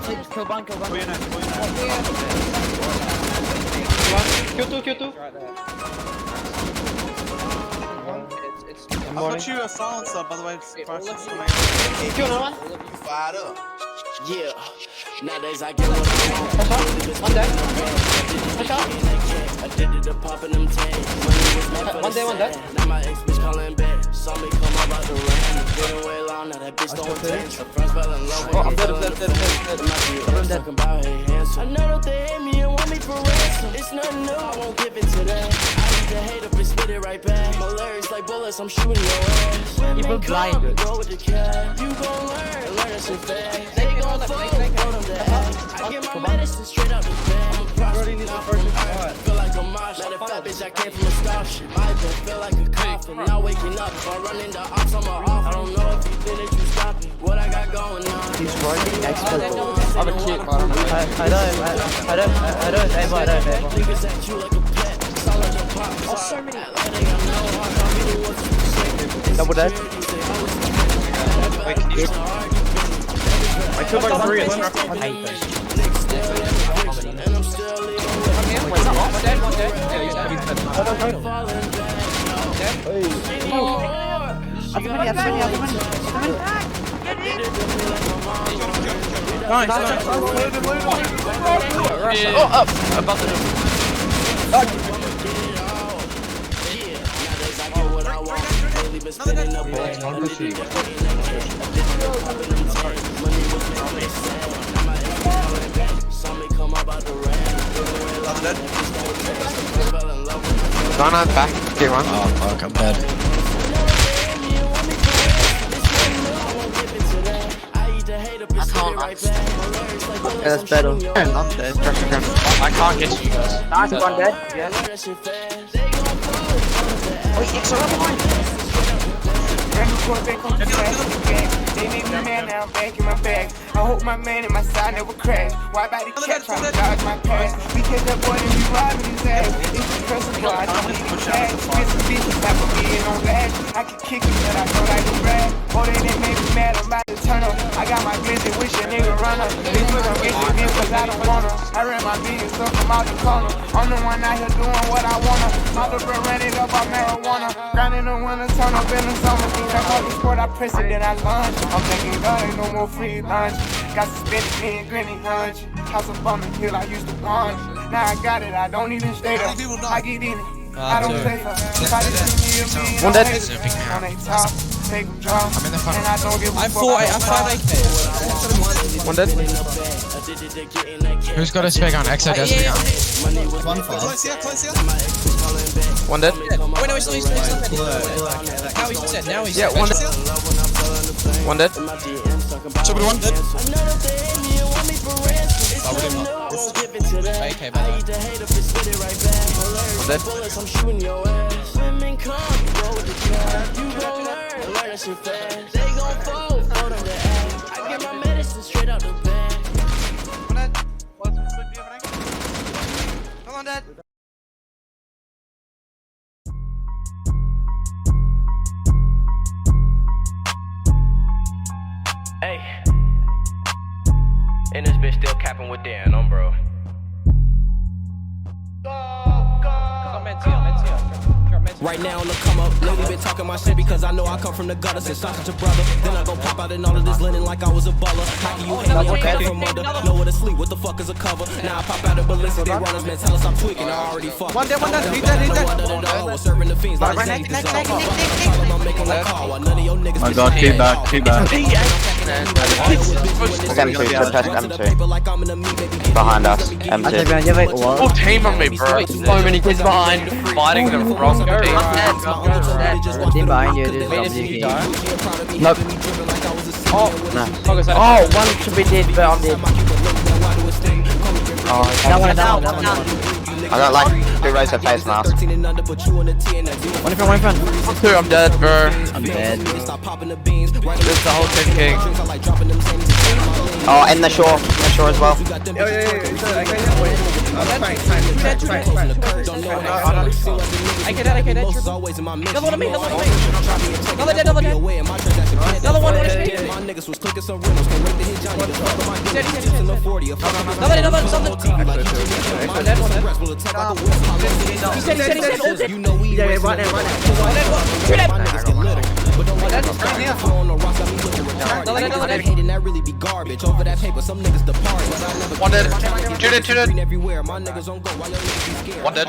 Kill one. Q2. I put you a silencer, by the way. Q another one. Fired up. Yeah. Nowadays I get what I want. One dead. Push out. Addicted to popping them tags. One dead. Now my ex bitch calling back. Saw me come up out the rain. Been way long, now that bitch don't text. Her friends fell in love with me. I'm dead. Talking about her handsome. I know that they hate me and want me for ransom. It's nothing new, I won't give it to them. I need to hate up and spit it right back. My lyrics like bullets, I'm shooting your ass. Women come and go with the cat. You gon' learn that shit fast. They gon' fold them to I get my medicine straight out the bag. I'm a prostitute, not from Earth. Feel like a marsh. Let a fat bitch, I came from a starship. My bed feel like a coffin. Now waking up, if I run into ops, I'm off. I don't know if you feel it, you stop it. What I got going on? He's running next to the door. I have a kick, but I don't. Niggas at you like a pet. Solid a pop. Oh, so many. Double dead. I killed like 3 and struck. I hate this. One dead. Yeah, he's dead. Nice. Oh, up. Above the Gone on back, tier 1. Oh fuck, I'm dead. That's better. I'm dead. I can't get you guys. Nice one dead. Yeah. Oh, extra behind. They need me man, now I'm back in my bag. I hope my man and my side never crash. Why by the cat trying to dodge my past? We catch that boy and we robbing his ass. It's the person boy, I don't need his cash. Mr. Bitches type of being on lash. I can kick it, but I know like a brag. Oh, they make me mad, I'm about to turn up. I got my glizzy, wish a nigga run up. Bitch, we gon' get you in, cause I don't wanna. I ran my billions up from out the corner. I'm the one out here doing what I wanna. My little bro ran it up on marijuana. Grinding the winter, turn up in the summer. That fucking sport, I press it, then I lunge. I'm thinking God ain't no more free lunch. Got suspended, me and Granny hunch. House up on the hill, I used to lunch. Now I got it, I don't even stay there. I get in it, I don't play for. Try to see me a One dead. on they top, take them drop. I'm in the front. And I don't give a I'm fuck. 5 AK. One dead. Who's got a spec on? Exo does spec on. One far. One dead. Wait, no, he's still dead. Now he's dead. Now he's Yeah, one dead. One dead. Somebody one dead. AK, by the way. One dead. I'm shooting your ass. Women come, go with the cat. You gon' learn that shit fast. They gon' fold them to act. I get my medicine straight out the bag. Come on, Dad. Hey, and this bitch still capping with Dan, bro. Right now on the come up, lately been talking my shit because I know I come from the gutter since I'm such a brother. Then I go pop out in all of this linen like I was a baller. How can you hate me? I'm better from under. Know where to sleep, what the fuck is a cover? Now I pop out of ballistic, they runners, man, tell us I'm tweaking, I already fucked. One dead. He's dead. I was serving the fiends like Zane dissolved. I'm making a call while none of your niggas My god, keep back. M2, press M2. Behind us, M2. Full team on me, bro. So many kids behind, fighting the wrong team. Team behind you, this is WG. Nope. No. Oh, one should be dead, but I'm dead. Oh, that one down. I got like 2 rays of face mask. One in front. 2, I'm dead, bro. I'm dead. This is the whole team king. Oh, in the shore. shore as well. I can dead. Double to me. Double dead. Another one. He said. You know we run it. Hating that really be garbage. Over that paper, some niggas depart. One dead. Two dead. Everywhere, my niggas on go. Why your niggas be scared? One dead.